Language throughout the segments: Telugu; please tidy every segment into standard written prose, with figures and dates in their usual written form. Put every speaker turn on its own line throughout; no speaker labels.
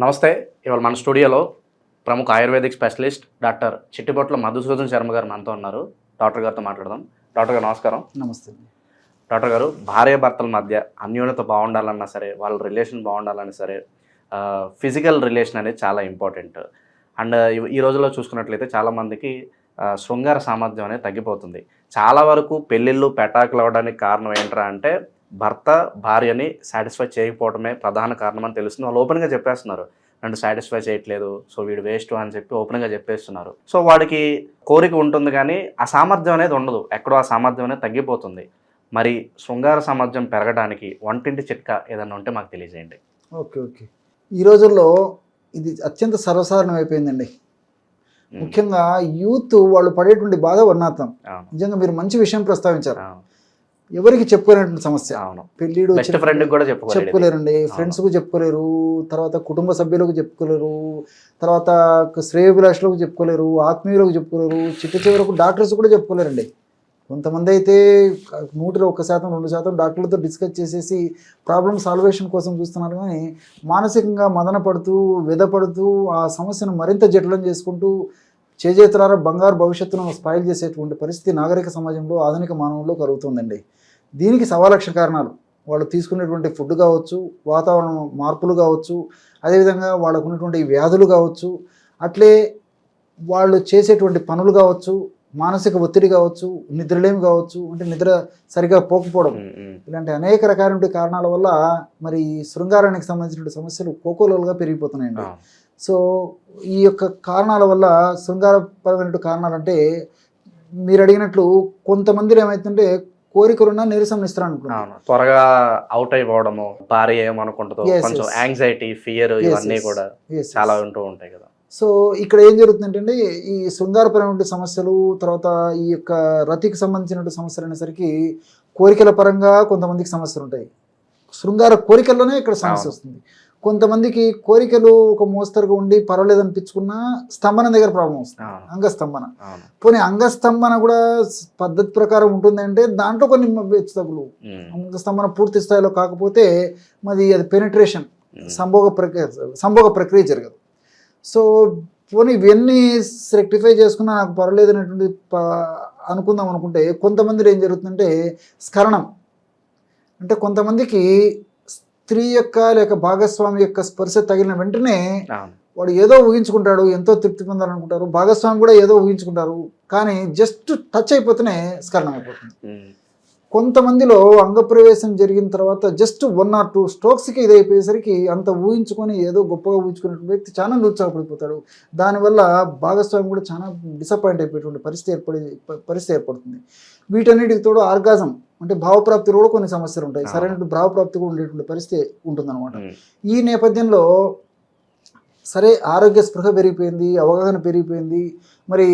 నమస్తే. ఇవాళ మన స్టూడియోలో ప్రముఖ ayurvedic specialist doctor Chittibotla Madhusudan Sharma గారు మనతో ఉన్నారు. డాక్టర్ గారితో మాట్లాడదాం. డాక్టర్ గారు నమస్కారం.
నమస్తే.
డాక్టర్ గారు, భార్యాభర్తల మధ్య అన్యోన్యత బాగుండాలన్నా సరే, వాళ్ళ రిలేషన్ బాగుండాలన్నా సరే ఫిజికల్ రిలేషన్ అనేది చాలా ఇంపార్టెంట్. అండ్ ఈ రోజుల్లో చూసుకున్నట్లయితే చాలామందికి శృంగార సామర్థ్యం అనేది తగ్గిపోతుంది. చాలా వరకు పెళ్ళిళ్ళు పెటాకులు అవ్వడానికి కారణం ఏంట్రా అంటే భర్త భార్యని సాటిస్ఫై చేయకపోవడమే ప్రధాన కారణం అని తెలుస్తుంది. వాళ్ళు ఓపెన్గా చెప్పేస్తున్నారు, నన్ను సాటిస్ఫై చేయట్లేదు, సో వీడు వేస్ట్ అని చెప్పి ఓపెన్గా చెప్పేస్తున్నారు. సో వాడికి కోరిక ఉంటుంది కానీ ఆ సామర్థ్యం అనేది ఉండదు, ఎక్కడో ఆ సామర్థ్యం అనేది తగ్గిపోతుంది. మరి శృంగార సామర్థ్యం పెరగడానికి వంటింటి చిట్కా ఏదన్నా ఉంటే మాకు తెలియజేయండి.
ఓకే. ఈ రోజుల్లో ఇది అత్యంత సర్వసాధారణం అయిపోయిందండి. ముఖ్యంగా యూత్ వాళ్ళు పడేటువంటి బాధ వర్ణార్థం. నిజంగా మీరు మంచి విషయం ప్రస్తావించారు. ఎవరికి చెప్పుకోలేనటువంటి సమస్య. పెళ్ళిడు చెప్పుకోలేరండి, ఫ్రెండ్స్కు చెప్పుకోలేరు, తర్వాత కుటుంబ సభ్యులకు చెప్పుకోలేరు, తర్వాత శ్రేయోభిలాషులకు చెప్పుకోలేరు, ఆత్మీయులకు చెప్పుకోలేరు, చిట్ట చివరకు డాక్టర్స్ కూడా చెప్పుకోలేరండి. కొంతమంది అయితే 101%, 2% డాక్టర్లతో డిస్కస్ చేసేసి ప్రాబ్లం సాల్వేషన్ కోసం చూస్తున్నారు. కానీ మానసికంగా మదన పడుతూ వ్యధపడుతూ ఆ సమస్యను మరింత జటిలం చేసుకుంటూ చేజేతులారా బంగారు భవిష్యత్తును స్పాయిల్ చేసేటువంటి పరిస్థితి నాగరిక సమాజంలో ఆధునిక మానవుల్లో కలుగుతుందండి. దీనికి సవాలక్ష కారణాలు. వాళ్ళు తీసుకునేటువంటి ఫుడ్ కావచ్చు, వాతావరణ మార్పులు కావచ్చు, అదేవిధంగా వాళ్ళకు ఉన్నటువంటి వ్యాధులు కావచ్చు, అట్లే వాళ్ళు చేసేటువంటి పనులు కావచ్చు, మానసిక ఒత్తిడి కావచ్చు, నిద్రలేమి కావచ్చు, అంటే నిద్ర సరిగా పోకపోవడం, ఇలాంటి అనేక రకాలైన కారణాల వల్ల మరి శృంగారానికి సంబంధించిన సమస్యలు కోకోలోలుగా పెరిగిపోతున్నాయండి. సో ఈ యొక్క కారణాల వల్ల శృంగారపరమైన కారణాలు అంటే మీరు అడిగినట్లు కొంతమంది ఏమైతుంటే కోరికలున్నా నీరసం నిస్తారనుకుంటున్నాను,
త్వరగా అవుట్ అయిపోవడము, భార్య ఏమనుకుంటుందో, కొంచెం యాంగ్జైటీ, ఫియర్, ఇవన్నీ కూడా చాలా ఉంటూ ఉంటాయి కదా.
సో ఇక్కడ ఏం జరుగుతుందంటే ఈ శృంగారపరమైన సమస్యలు, తర్వాత ఈ యొక్క రతికి సంబంధించిన సమస్యలు అనేసరికి కోరికల పరంగా కొంతమందికి సమస్యలు ఉంటాయి. శృంగార కోరికల్లోనే ఇక్కడ సమస్య వస్తుంది. కొంతమందికి కోరికలు ఒక మోస్తరుగా ఉండి పర్వాలేదు అనిపించుకున్నా స్తంభన దగ్గర ప్రాబ్లం వస్తుంది, అంగస్తంభన. పోనీ అంగస్తంభన కూడా పద్ధతి ప్రకారం ఉంటుంది అంటే దాంట్లో కొన్ని హెచ్చుతగ్గులు. అంగస్తంభన పూర్తి స్థాయిలో కాకపోతే మరి అది పెనిట్రేషన్, సంభోగ ప్రక్రియ జరగదు. సో పోనీ ఇవన్నీ రెక్టిఫై చేసుకున్నా నాకు పర్వాలేదు అనేటువంటి అనుకుందాం అనుకుంటే కొంతమంది ఏం జరుగుతుందంటే స్ఖలనం. అంటే కొంతమందికి స్త్రీ యొక్క లేక భాగస్వామి యొక్క స్పర్శ తగిలిన వెంటనే వాడు ఏదో ఊహించుకుంటాడు, ఎంతో తృప్తి పొందాలనుకుంటారు, భాగస్వామి కూడా ఏదో ఊహించుకుంటారు, కానీ జస్ట్ టచ్ అయిపోతేనే స్ఖలనం అయిపోతుంది. కొంతమందిలో అంగప్రవేశం జరిగిన తర్వాత జస్ట్ 1 or 2 స్ట్రోక్స్కి ఇది అయిపోయేసరికి అంత ఊహించుకొని ఏదో గొప్పగా ఊహించుకునే వ్యక్తి చాలా నిరుత్సాహపడిపోతాడు. దానివల్ల భాగస్వామి కూడా చాలా డిసప్పాయింట్ అయిపోయేటువంటి పరిస్థితి ఏర్పడుతుంది. వీటన్నిటికి తోడు ఆర్గాజం అంటే భావప్రాప్తిలో కూడా కొన్ని సమస్యలు ఉంటాయి. సరైన భావప్రాప్తి కూడా ఉండేటువంటి పరిస్థితి ఉంటుందన్నమాట. ఈ నేపథ్యంలో సరే ఆరోగ్య స్పృహ పెరిగిపోయింది, అవగాహన పెరిగిపోయింది, మరి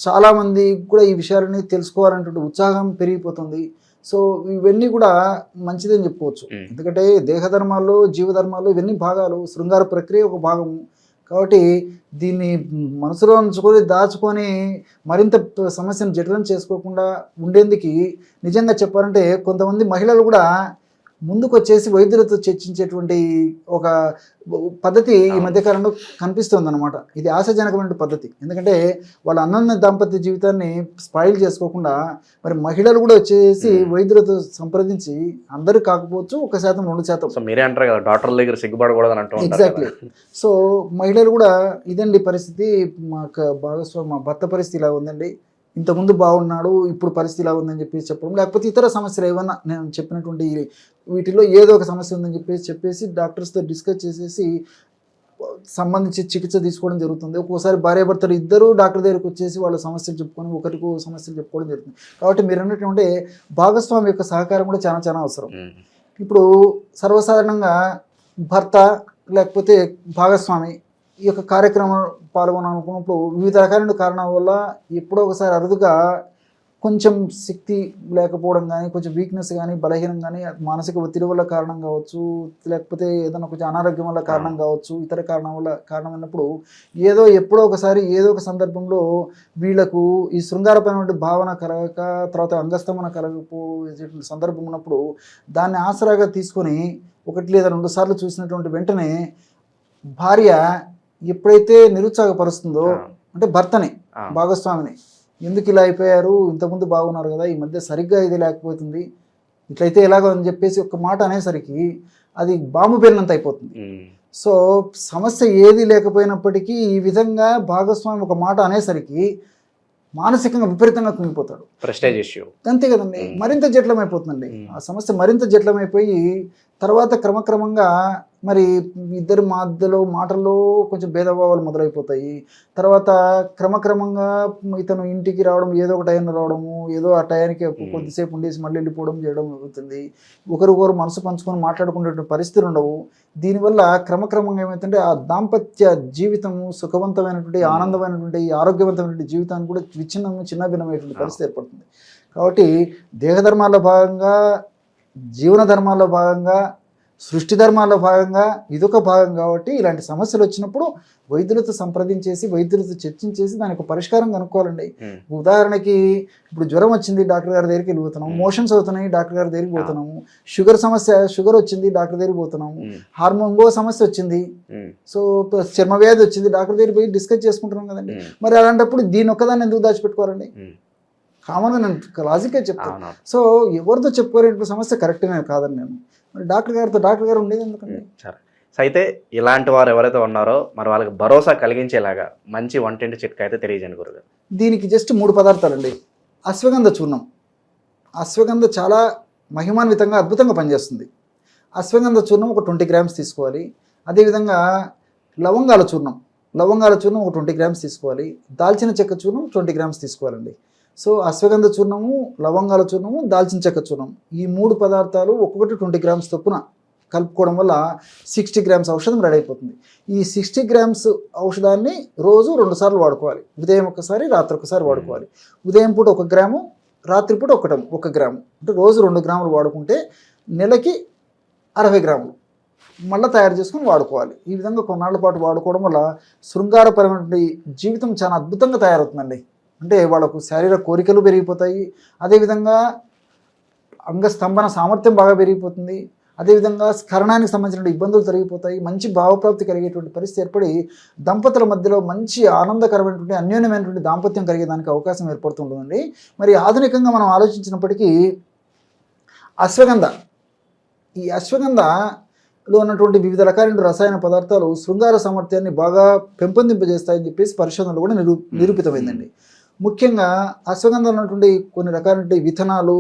చాలామంది కూడా ఈ విషయాలని తెలుసుకోవాలనేటువంటి ఉత్సాహం పెరిగిపోతుంది. సో ఇవన్నీ కూడా మంచిదని చెప్పుకోవచ్చు. ఎందుకంటే దేహధర్మాల్లో, జీవధర్మాల్లో ఇవన్నీ భాగాలు, శృంగార ప్రక్రియ ఒక భాగము. కాబట్టి దీన్ని మనసులో ఉంచుకొని దాచుకొని మరింత సమస్యను జటిలం చేసుకోకుండా ఉండేందుకు నిజంగా చెప్పాలంటే కొంతమంది మహిళలు కూడా ముందుకు వచ్చేసి వైద్యులతో చర్చించేటువంటి ఒక పద్ధతి ఈ మధ్యకాలంలో కనిపిస్తుంది అనమాట. ఇది ఆశాజనకమైన పద్ధతి. ఎందుకంటే వాళ్ళ అన్నన్న దాంపత్య జీవితాన్ని స్పాయిల్ చేసుకోకుండా మరి మహిళలు కూడా వచ్చేసి వైద్యులతో సంప్రదించి, అందరూ కాకపోవచ్చు 1%, 2%.
మీరే అంటారు కదా డాక్టర్ల దగ్గర సిగ్గుపడకూడదు అని అంటారు.
ఎగ్జాక్ట్లీ. సో మహిళలు కూడా ఇదండి పరిస్థితి, మా భర్త పరిస్థితి ఇలా ఉందండి, ఇంతకుముందు బాగున్నాడు, ఇప్పుడు పరిస్థితి ఇలా ఉందని చెప్పడం, లేకపోతే ఇతర సమస్యలు ఏమన్నా నేను చెప్పినటువంటి వీటిలో ఏదో ఒక సమస్య ఉందని చెప్పేసి డాక్టర్స్తో డిస్కస్ చేసేసి సంబంధించి చికిత్స తీసుకోవడం జరుగుతుంది. ఒక్కోసారి భార్యాభర్తలు ఇద్దరు డాక్టర్ దగ్గరకు వచ్చేసి వాళ్ళ సమస్యలు చెప్పుకొని ఒకరికి సమస్యలు చెప్పుకోవడం జరుగుతుంది. కాబట్టి మీరు అన్నటువంటి భాగస్వామి యొక్క సహకారం కూడా చాలా చాలా అవసరం. ఇప్పుడు సర్వసాధారణంగా భర్త లేకపోతే భాగస్వామి ఈ యొక్క కార్యక్రమం పాల్గొనాలనుకున్నప్పుడు వివిధ రకాలైన కారణాల వల్ల ఎప్పుడో ఒకసారి అరుదుగా కొంచెం శక్తి లేకపోవడం కానీ, కొంచెం వీక్నెస్ కానీ, బలహీనం కానీ, మానసిక ఒత్తిడి వల్ల కారణం కావచ్చు, లేకపోతే ఏదైనా కొంచెం అనారోగ్యం వల్ల కారణం కావచ్చు, ఇతర కారణం వల్ల కారణమైనప్పుడు ఎప్పుడో ఒకసారి ఏదో ఒక సందర్భంలో వీళ్లకు ఈ శృంగారపరమైన భావన కలగక, తర్వాత అంగస్తంభన కలగకపోయేటువంటి సందర్భం ఉన్నప్పుడు దాన్ని ఆసరాగా తీసుకొని 1 లేదా 2 సార్లు చూసినటువంటి వెంటనే భార్య ఎప్పుడైతే నిరుత్సాహపరుస్తుందో
ఆ,
అంటే భర్తని,
ఆ,
భాగస్వామిని, ఎందుకు ఇలా అయిపోయారు, ఇంతకుముందు బాగున్నారు కదా, ఈ మధ్య సరిగ్గా ఇది లేకపోతుంది, ఇట్లయితే ఎలాగో అని చెప్పేసి ఒక మాట అనేసరికి అది బాంబు పేలినంత అయిపోతుంది.
ఉమ్,
సో సమస్య ఏది లేకపోయినప్పటికీ ఈ విధంగా భాగస్వామి ఒక మాట అనేసరికి మానసికంగా విపరీతంగా కుంగిపోతాడు.
Prestige issue.
అంతే కదండి, మరింత జటిలమైపోతుందండి ఆ సమస్య, మరింత జటిలమైపోయి తర్వాత క్రమక్రమంగా మరి ఇద్దరి మధ్యలో మాటల్లో కొంచెం భేదభావాలు మొదలైపోతాయి. తర్వాత క్రమక్రమంగా ఇతను ఇంటికి రావడం ఏదో ఒక టైంలో రావడము, ఏదో ఆ టయానికి కొద్దిసేపు ఉండేసి మళ్ళీ వెళ్ళిపోవడం చేయడం అవుతుంది. ఒకరికొకరు మనసు పంచుకొని మాట్లాడుకునే పరిస్థితులు ఉండవు. దీనివల్ల క్రమక్రమంగా ఏమవుతుందంటే ఆ దాంపత్య జీవితము సుఖవంతమైనటువంటి, ఆనందమైనటువంటి, ఆరోగ్యవంతమైనటువంటి జీవితాన్ని కూడా చిన్నభిన్నమైనటువంటి పరిస్థితి ఏర్పడుతుంది. కాబట్టి దేహధర్మాల్లో భాగంగా, జీవన ధర్మాల్లో భాగంగా, సృష్టి ధర్మాల్లో భాగంగా ఇదొక భాగం. కాబట్టి ఇలాంటి సమస్యలు వచ్చినప్పుడు వైద్యులతో సంప్రదించేసి, వైద్యులతో చర్చించేసి దానికి పరిష్కారం కనుక్కోవాలండి. ఉదాహరణకి ఇప్పుడు జ్వరం వచ్చింది, డాక్టర్ గారి దగ్గరికి వెళ్ళిపోతున్నాము. మోషన్స్ అవుతున్నాయి, డాక్టర్ గారి దగ్గరికి పోతున్నాము. షుగర్ వచ్చింది, డాక్టర్ దగ్గరికి పోతున్నాము. హార్మోన్గో సమస్య వచ్చింది, సో చర్మ వ్యాధి వచ్చింది, డాక్టర్ దగ్గరికి పోయి డిస్కస్ చేసుకుంటున్నాం కదండి. మరి అలాంటప్పుడు దీని ఒక్కదాన్ని ఎందుకు దాచిపెట్టుకోవాలండి? కామన్గా నేను లాజిక్గా చెప్తాను. సో ఎవరితో చెప్పుకోలేని సమస్య కరెక్ట్గా కాదని నేను మరి డాక్టర్ గారు ఉండేది ఎందుకండి.
సరే. సో అయితే ఇలాంటి వారు ఎవరైతే ఉన్నారో మరి వాళ్ళకి భరోసా కలిగించేలాగా మంచి వంటింటి చిట్కా అయితే తెలియజేయండి గురుగారు.
దీనికి జస్ట్ 3 పదార్థాలండి. అశ్వగంధ చూర్ణం. అశ్వగంధ చాలా మహిమాన్వితంగా అద్భుతంగా పనిచేస్తుంది. అశ్వగంధ చూర్ణం ఒక 20 గ్రామ్స్ తీసుకోవాలి. అదేవిధంగా లవంగాల చూర్ణం ఒక 20 గ్రామ్స్ తీసుకోవాలి. దాల్చిన చెక్క చూర్ణం 20 గ్రామ్స్ తీసుకోవాలండి. సో అశ్వగంధ చూర్ణము, లవంగాల చూర్ణము, దాల్చిన చెక్క చూర్ణం, ఈ 3 పదార్థాలు ఒక్కొక్కటి 20 గ్రామ్స్ చొప్పున కలుపుకోవడం వల్ల 60 గ్రామ్స్ ఔషధం రెడీ అయిపోతుంది. ఈ 60 గ్రామ్స్ ఔషధాన్ని రోజు 2 సార్లు వాడుకోవాలి. ఉదయం ఒకసారి, రాత్రి ఒకసారి వాడుకోవాలి. ఉదయం పూట 1 గ్రాము, రాత్రిపూట 1 గ్రాము, అంటే రోజు 2 గ్రాములు వాడుకుంటే నెలకి 60 గ్రాములు మళ్ళీ తయారు చేసుకొని వాడుకోవాలి. ఈ విధంగా కొన్నాళ్ళ పాటు వాడుకోవడం వల్ల శృంగారపరమైనటువంటి జీవితం చాలా అద్భుతంగా తయారవుతుందండి. అంటే వాళ్ళకు శారీరక కోరికలు పెరిగిపోతాయి, అదేవిధంగా అంగస్తంభన సామర్థ్యం బాగా పెరిగిపోతుంది, అదేవిధంగా స్కరణానికి సంబంధించిన ఇబ్బందులు తొలగిపోతాయి, మంచి భావప్రాప్తి కలిగేటువంటి పరిస్థితి ఏర్పడి దంపతుల మధ్యలో మంచి ఆనందకరమైనటువంటి, అన్యోన్యమైనటువంటి దాంపత్యం కలిగేదానికి అవకాశం ఏర్పడుతుంటుందండి. మరి ఆధునికంగా మనం ఆలోచించినప్పటికీ ఈ అశ్వగంధలో ఉన్నటువంటి వివిధ రకాలైన రసాయన పదార్థాలు శృంగార సామర్థ్యాన్ని బాగా పెంపొందింపజేస్తాయని చెప్పేసి పరిశోధనలు కూడా నిరూపితమైందండి. ముఖ్యంగా అశ్వగంధంలో ఉన్నటువంటి కొన్ని రకాలైన విథనాలు,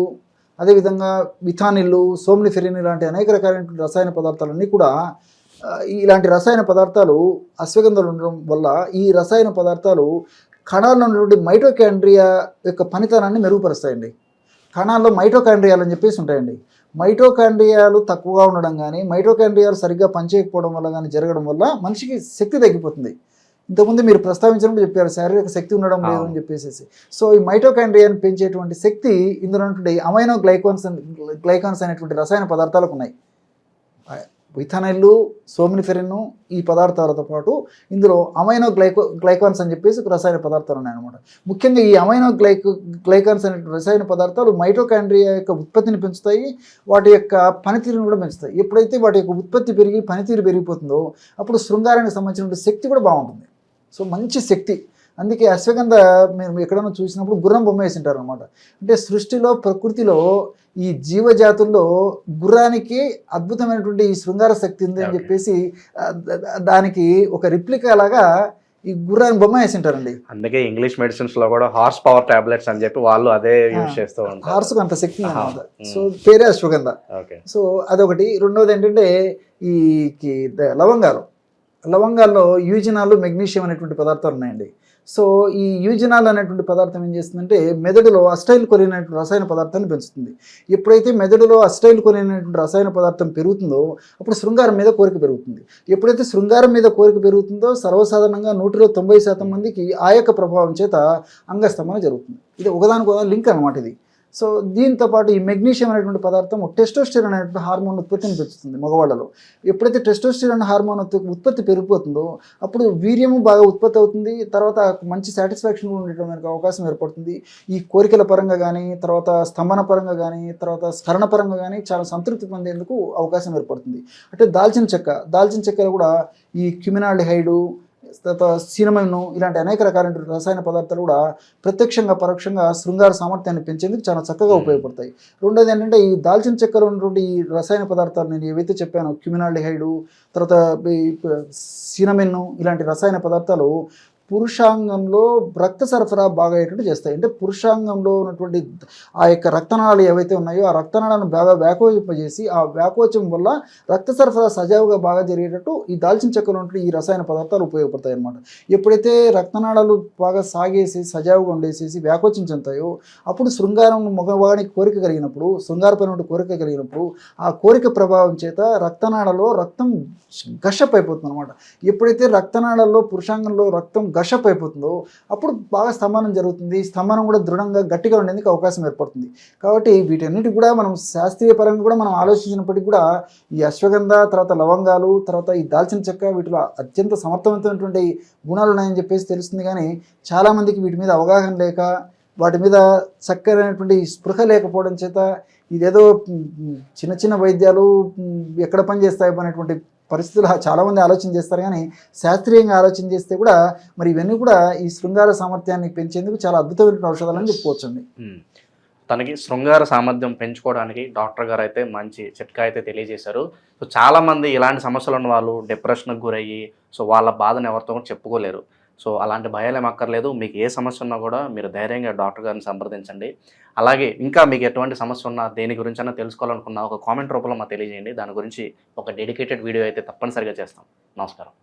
అదేవిధంగా విథానిల్లు, సోమ్నిఫెరిన్ లాంటి అనేక రకాలైనటువంటి రసాయన పదార్థాలన్నీ కూడా ఇలాంటి రసాయన పదార్థాలు అశ్వగంధంలో ఉండడం వల్ల ఈ రసాయన పదార్థాలు కణాల్లో ఉన్నటువంటి మైటోకాండ్రియా యొక్క పనితనాన్ని మెరుగుపరుస్తాయండి. కణాల్లో మైటోకాండ్రియాలు అని చెప్పేసి ఉంటాయండి. మైటోకాండ్రియాలు తక్కువగా ఉండడం కానీ, మైటోకాండ్రియాలు సరిగ్గా పనిచేయకపోవడం వల్ల కానీ జరగడం వల్ల మనిషికి శక్తి తగ్గిపోతుంది. ఇంతకుముందు మీరు ప్రస్తావించినప్పుడు చెప్పారు శారీరక శక్తి ఉండడం లేదు అని చెప్పేసి. సో ఈ మైటోకాండ్రియాని పెంచేటువంటి శక్తి ఇందులో ఉన్నటువంటి అమైనో గ్లైకాన్స్ అనేటువంటి రసాయన పదార్థాలకు ఉన్నాయి. విథనైల్లు, సోమ్నిఫెరిన్ ఈ పదార్థాలతో పాటు ఇందులో అమైనో గ్లైకాన్స్ అని చెప్పేసి రసాయన పదార్థాలు ఉన్నాయన్నమాట. ముఖ్యంగా ఈ అమైనో గ్లైకాన్స్ అనే రసాయన పదార్థాలు మైటోకాండ్రియా యొక్క ఉత్పత్తిని పెంచుతాయి, వాటి యొక్క పనితీరును కూడా పెంచుతాయి. ఎప్పుడైతే వాటి యొక్క ఉత్పత్తి పెరిగి పనితీరు పెరిగిపోతుందో అప్పుడు శృంగారానికి సంబంధించిన శక్తి కూడా బాగుంటుంది. సో మంచి శక్తి. అందుకే అశ్వగంధ మీరు ఎక్కడైనా చూసినప్పుడు గుర్రం బొమ్మ వేసి ఉంటారు అనమాట. అంటే సృష్టిలో, ప్రకృతిలో, ఈ జీవజాతుల్లో గుర్రానికి అద్భుతమైనటువంటి ఈ శృంగార శక్తి ఉంది అని చెప్పేసి దానికి ఒక రిప్లికా లాగా ఈ గుర్రాన్ని బొమ్మ వేసి ఉంటారండి.
అందుకే ఇంగ్లీష్ మెడిసిన్స్ లో కూడా హార్స్ పవర్ టాబ్లెట్స్ అని చెప్పి వాళ్ళు అదే యూజ్ చేస్తూ ఉంటారు.
హార్స్కు అంత శక్తి అన్నమాట. సో పేరే అశ్వగంధ. సో అదొకటి. రెండవది ఏంటంటే ఈ లవంగాల్లో యూజినాలు, మెగ్నీషియం అనేటువంటి పదార్థాలు ఉన్నాయండి. సో ఈ యూజినాల్ అనేటువంటి పదార్థం ఏం చేస్తుందంటే మెదడులో అస్టైల్ కొలిన్ అనేటువంటి రసాయన పదార్థాన్ని పెంచుతుంది. ఎప్పుడైతే మెదడులో అస్టైల్ కొలిన్ అనేటువంటి రసాయన పదార్థం పెరుగుతుందో అప్పుడు శృంగారం మీద కోరిక పెరుగుతుంది. ఎప్పుడైతే శృంగారం మీద కోరిక పెరుగుతుందో సర్వసాధారణంగా 90% మందికి ఆ యొక్క ప్రభావం చేత అంగస్తంభన జరుగుతుంది. ఇది ఒకదానికొక లింక్ అనమాట. ఇది సో దీంతో పాటు ఈ మెగ్నీషియం అనేటువంటి పదార్థం టెస్టోస్టెరాన్ అనేటువంటి హార్మోన్ ఉత్పత్తిని పెంచుతుంది మగవాళ్ళలో. ఎప్పుడైతే టెస్టోస్టెరాన్ హార్మోన్ ఉత్పత్తి పెరిగిపోతుందో అప్పుడు వీర్యము బాగా ఉత్పత్తి అవుతుంది. తర్వాత మంచి సాటిస్ఫాక్షన్ ఉండడానికి అవకాశం ఏర్పడుతుంది. ఈ కోరికల పరంగా కానీ, తర్వాత స్తంభన పరంగా కానీ, తర్వాత స్కరణ పరంగా కానీ చాలా సంతృప్తి పొందేందుకు అవకాశం ఏర్పడుతుంది. అంటే దాల్చిన చెక్కలో కూడా ఈ క్యుమినాల్డిహైడు, తర్వాత సినమన్ ఇలాంటి అనేక రకాలైన రసాయన పదార్థాలు కూడా ప్రత్యక్షంగా పరోక్షంగా శృంగార సామర్థ్యాన్ని పెంచేందుకు చాలా చక్కగా ఉపయోగపడతాయి. రెండోది ఏంటంటే ఈ దాల్చిన చెక్కలో ఉన్నటువంటి ఈ రసాయన పదార్థాలు నేను ఏవైతే చెప్పానో క్యుమినాల్డిహైడు, తర్వాత సినమెన్ ఇలాంటి రసాయన పదార్థాలు పురుషాంగంలో రక్త సరఫరా బాగా అయ్యేటట్టు చేస్తాయి. అంటే పురుషాంగంలో ఉన్నటువంటి ఆ యొక్క రక్తనాళాలు ఏవైతే ఉన్నాయో ఆ రక్తనాళాలను బాగా వ్యాకోచింపజేసి ఆ వ్యాకోచం వల్ల రక్త సరఫరా సజావుగా బాగా జరిగేటట్టు ఈ దాల్చిన చెక్కలో ఉన్నటువంటి ఈ రసాయన పదార్థాలు ఉపయోగపడతాయి అన్నమాట. ఎప్పుడైతే రక్తనాళాలు బాగా సాగేసి సజావుగా ఉండేసేసి వ్యాకోచం చెందుతాయో అప్పుడు శృంగారం మగవానికి కోరిక కలిగినప్పుడు, శృంగారపైన కోరిక కలిగినప్పుడు ఆ కోరిక ప్రభావం చేత రక్తనాళలో రక్తం గషప్ అయిపోతుంది అనమాట. ఎప్పుడైతే రక్తనాళాల్లో పురుషాంగంలో రక్తం గషప్ అయిపోతుందో అప్పుడు బాగా స్తంభనం జరుగుతుంది. స్తంభనం కూడా దృఢంగా గట్టిగా ఉండేందుకు అవకాశం ఏర్పడుతుంది. కాబట్టి వీటన్నిటి కూడా మనం శాస్త్రీయ పరంగా కూడా మనం ఆలోచించినప్పటికీ కూడా ఈ అశ్వగంధ, తర్వాత లవంగాలు, తర్వాత ఈ దాల్చిన చెక్క వీటిలో అత్యంత సమర్థవంతమైనటువంటి గుణాలు ఉన్నాయని చెప్పేసి తెలుస్తుంది. కానీ చాలామందికి వీటి మీద అవగాహన లేక, వాటి మీద చక్కరైనటువంటి స్పృహ లేకపోవడం చేత ఇదేదో చిన్న చిన్న వైద్యాలు ఎక్కడ పనిచేస్తాయి అనేటువంటి పరిస్థితులు చాలామంది ఆలోచన చేస్తారు. కానీ శాస్త్రీయంగా ఆలోచన చేస్తే కూడా మరి ఇవన్నీ కూడా ఈ శృంగార సామర్థ్యాన్ని పెంచేందుకు చాలా అద్భుతమైన ఔషధాలని చెప్పుకోవచ్చండి.
తనకి శృంగార సామర్థ్యం పెంచుకోవడానికి డాక్టర్ గారు అయితే మంచి చిట్కా అయితే తెలియజేశారు. సో చాలామంది ఇలాంటి సమస్యలు ఉన్న వాళ్ళు డిప్రెషన్కి గురయ్యి సో వాళ్ళ బాధను ఎవరితో కూడా చెప్పుకోలేరు. సో అలాంటి భయాలు ఏమక్కర్లేదు. మీకు ఏ సమస్య ఉన్నా కూడా మీరు ధైర్యంగా డాక్టర్ గారిని సంప్రదించండి. అలాగే ఇంకా మీకు ఎటువంటి సమస్య ఉన్నా దేని గురించి అయినా తెలుసుకోవాలనుకున్నా ఒక కామెంట్ రూపంలో మాకు తెలియజేయండి. దాని గురించి ఒక డెడికేటెడ్ వీడియో అయితే తప్పనిసరిగా చేస్తాం. నమస్కారం.